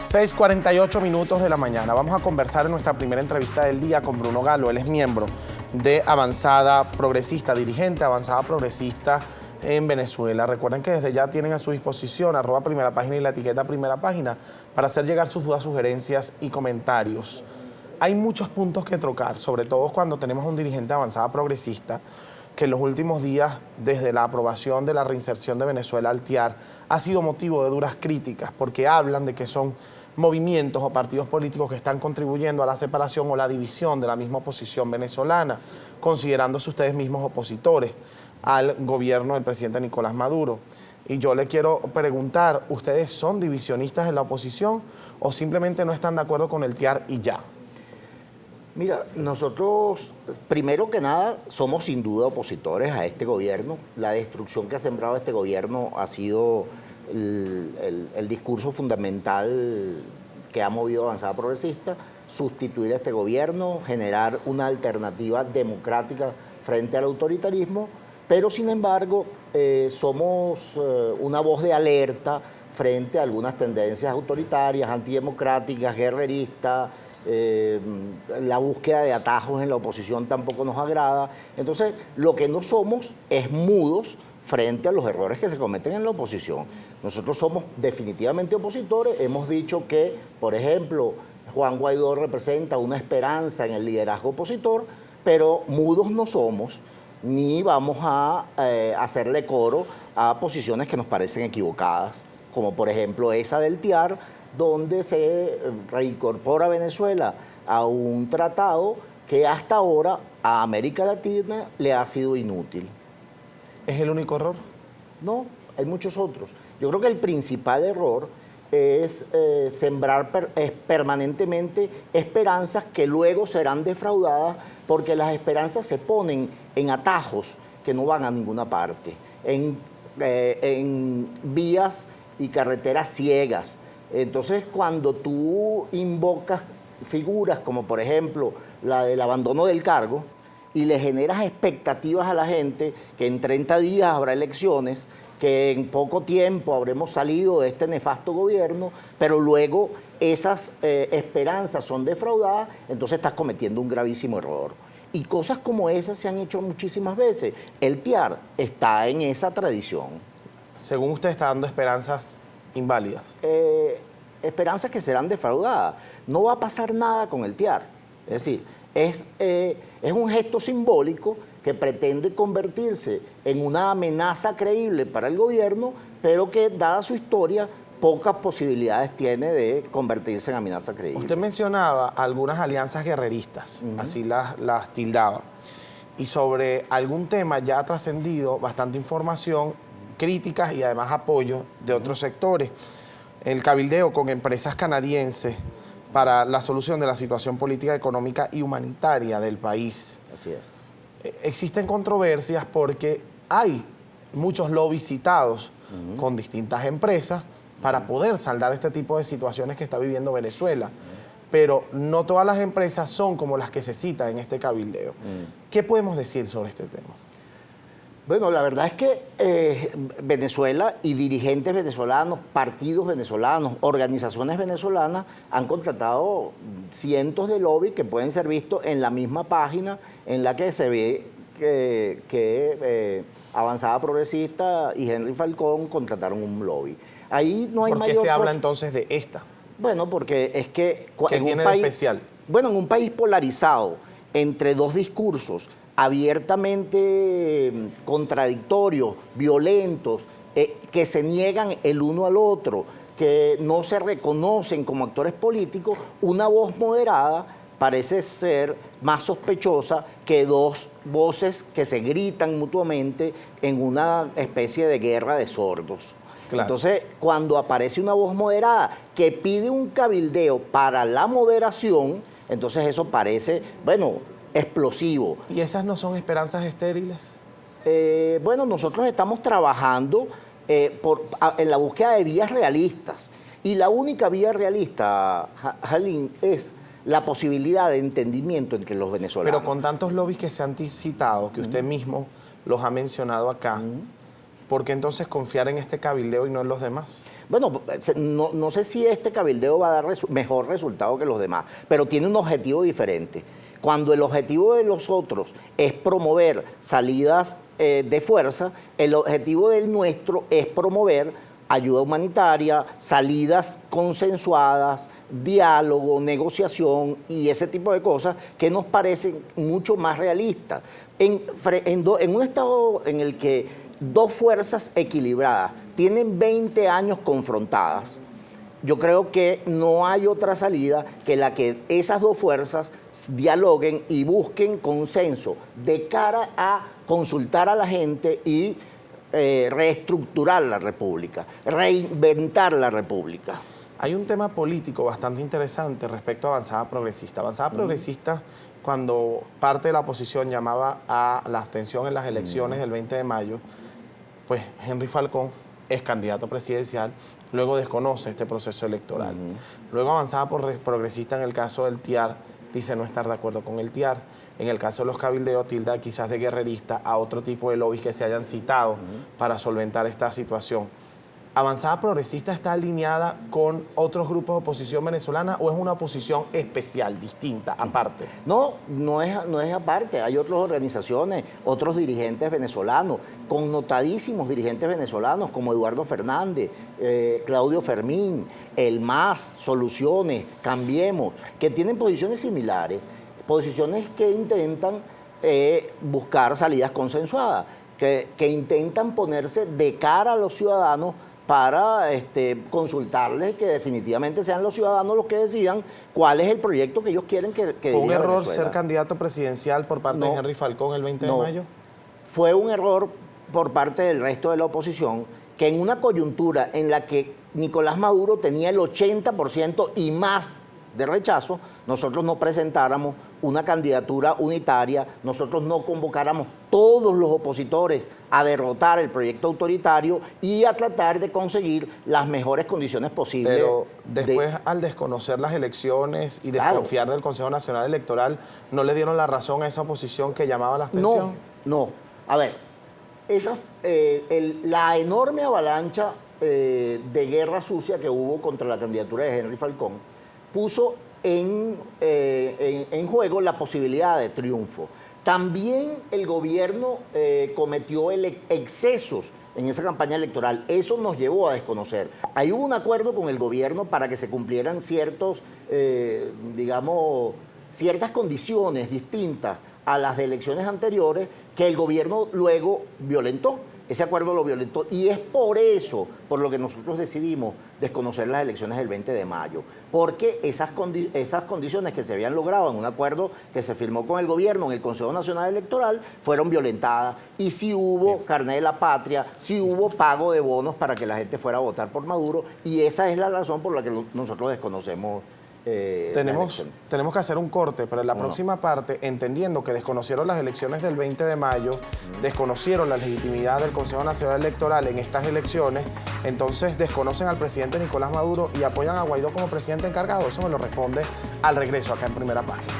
6:48 de la mañana. Vamos a conversar en nuestra primera entrevista del día con Bruno Galo. Él es miembro de Avanzada Progresista, dirigente de Avanzada Progresista en Venezuela. Recuerden que desde ya tienen a su disposición @primera página y la etiqueta Primera Página para hacer llegar sus dudas, sugerencias y comentarios. Hay muchos puntos que trocar, sobre todo cuando tenemos un dirigente de Avanzada Progresista que en los últimos días, desde la aprobación de la reinserción de Venezuela al TIAR, ha sido motivo de duras críticas, porque hablan de que son movimientos o partidos políticos que están contribuyendo a la separación o la división de la misma oposición venezolana, considerándose ustedes mismos opositores al gobierno del presidente Nicolás Maduro. Y yo le quiero preguntar, ¿ustedes son divisionistas en la oposición o simplemente no están de acuerdo con el TIAR y ya? Mira, nosotros, primero que nada, somos sin duda opositores a este gobierno. La destrucción que ha sembrado este gobierno ha sido el discurso fundamental que ha movido Avanzada Progresista, sustituir a este gobierno, generar una alternativa democrática frente al autoritarismo, pero sin embargo somos una voz de alerta frente a algunas tendencias autoritarias, antidemocráticas, guerreristas. La búsqueda de atajos en la oposición tampoco nos agrada. Entonces, lo que no somos es mudos frente a los errores que se cometen en la oposición. Nosotros somos definitivamente opositores. Hemos dicho que, por ejemplo, Juan Guaidó representa una esperanza en el liderazgo opositor, pero mudos no somos, ni vamos a hacerle coro a posiciones que nos parecen equivocadas, como por ejemplo esa del TIAR, donde se reincorpora Venezuela a un tratado que hasta ahora a América Latina le ha sido inútil. ¿Es el único error? No, hay muchos otros. Yo creo que el principal error es sembrar permanentemente esperanzas que luego serán defraudadas, porque las esperanzas se ponen en atajos que no van a ninguna parte, en vías y carreteras ciegas. Entonces, cuando tú invocas figuras como, por ejemplo, la del abandono del cargo y le generas expectativas a la gente que en 30 días habrá elecciones, que en poco tiempo habremos salido de este nefasto gobierno, pero luego esas esperanzas son defraudadas, entonces estás cometiendo un gravísimo error. Y cosas como esas se han hecho muchísimas veces. El TIAR está en esa tradición. Según usted, está dando esperanzas inválidas. Esperanzas que serán defraudadas. No va a pasar nada con el TIAR. Es decir, es un gesto simbólico que pretende convertirse en una amenaza creíble para el gobierno, pero que, dada su historia, pocas posibilidades tiene de convertirse en amenaza creíble. Usted mencionaba algunas alianzas guerreristas, así las tildaba. Y sobre algún tema ya ha trascendido bastante información, críticas y además apoyo de otros sectores. El cabildeo con empresas canadienses para la solución de la situación política, económica y humanitaria del país. Así es. Existen controversias porque hay muchos lobbies citados con distintas empresas para poder saldar este tipo de situaciones que está viviendo Venezuela. Pero no todas las empresas son como las que se citan en este cabildeo. ¿Qué podemos decir sobre este tema? Bueno, la verdad es que Venezuela y dirigentes venezolanos, partidos venezolanos, organizaciones venezolanas han contratado cientos de lobbies que pueden ser vistos en la misma página en la que se ve que Avanzada Progresista y Henry Falcón contrataron un lobby. Ahí no hay ¿Por qué se habla entonces de esta? Bueno, porque es que ¿Qué tiene de especial? Bueno, en un país polarizado entre dos discursos abiertamente contradictorios, violentos, que se niegan el uno al otro, que no se reconocen como actores políticos, una voz moderada parece ser más sospechosa que dos voces que se gritan mutuamente en una especie de guerra de sordos. Claro. Entonces, cuando aparece una voz moderada que pide un cabildeo para la moderación, entonces eso parece, bueno, explosivo. ¿Y esas no son esperanzas estériles? Bueno, nosotros estamos trabajando en la búsqueda de vías realistas. Y la única vía realista, Jalín, es la posibilidad de entendimiento entre los venezolanos. Pero con tantos lobbies que se han citado, que usted mismo los ha mencionado acá, ¿por qué entonces confiar en este cabildeo y no en los demás? Bueno, no sé si este cabildeo va a dar mejor resultado que los demás, pero tiene un objetivo diferente. Cuando el objetivo de los otros es promover salidas de fuerza, el objetivo del nuestro es promover ayuda humanitaria, salidas consensuadas, diálogo, negociación y ese tipo de cosas que nos parecen mucho más realistas. En un estado en el que dos fuerzas equilibradas tienen 20 años confrontadas, yo creo que no hay otra salida que la que esas dos fuerzas dialoguen y busquen consenso de cara a consultar a la gente y reestructurar la República, reinventar la República. Hay un tema político bastante interesante respecto a Avanzada Progresista. Avanzada Progresista, cuando parte de la oposición llamaba a la abstención en las elecciones del 20 de mayo, pues Henry Falcón es candidato presidencial, luego desconoce este proceso electoral. Luego Avanzada Progresista, en el caso del TIAR, dice no estar de acuerdo con el TIAR. En el caso de los cabildeos, tilda quizás de guerrerista a otro tipo de lobbies que se hayan citado para solventar esta situación. ¿Avanzada Progresista está alineada con otros grupos de oposición venezolana o es una oposición especial, distinta, aparte? No es aparte. Hay otras organizaciones, otros dirigentes venezolanos, connotadísimos dirigentes venezolanos como Eduardo Fernández, Claudio Fermín, El MAS, Soluciones, Cambiemos, que tienen posiciones similares, posiciones que intentan buscar salidas consensuadas, que intentan ponerse de cara a los ciudadanos para consultarles, que definitivamente sean los ciudadanos los que decidan cuál es el proyecto que ellos quieren que ¿Fue un error Venezuela. ser candidato presidencial por parte de Henry Falcón el 20 de mayo? Fue un error por parte del resto de la oposición, que en una coyuntura en la que Nicolás Maduro tenía el 80% y más de rechazo, nosotros no presentáramos una candidatura unitaria, nosotros no convocáramos todos los opositores a derrotar el proyecto autoritario y a tratar de conseguir las mejores condiciones posibles. Pero después, al desconocer las elecciones y desconfiar del Consejo Nacional Electoral, ¿no le dieron la razón a esa oposición que llamaba a la abstención? No. A ver, la enorme avalancha de guerra sucia que hubo contra la candidatura de Henry Falcón puso en juego la posibilidad de triunfo. También el gobierno cometió excesos en esa campaña electoral. Eso nos llevó a desconocer. Ahí hubo un acuerdo con el gobierno para que se cumplieran ciertas condiciones distintas a las de elecciones anteriores que el gobierno luego violentó. Ese acuerdo lo violentó y es por eso por lo que nosotros decidimos desconocer las elecciones del 20 de mayo, porque esas condiciones que se habían logrado en un acuerdo que se firmó con el gobierno en el Consejo Nacional Electoral fueron violentadas y sí hubo carné de la patria, sí hubo pago de bonos para que la gente fuera a votar por Maduro y esa es la razón por la que nosotros desconocemos. Tenemos que hacer un corte, pero en la próxima parte, entendiendo que desconocieron las elecciones del 20 de mayo, desconocieron la legitimidad del Consejo Nacional Electoral en estas elecciones, entonces desconocen al presidente Nicolás Maduro y apoyan a Guaidó como presidente encargado. Eso me lo responde al regreso acá en Primera Página.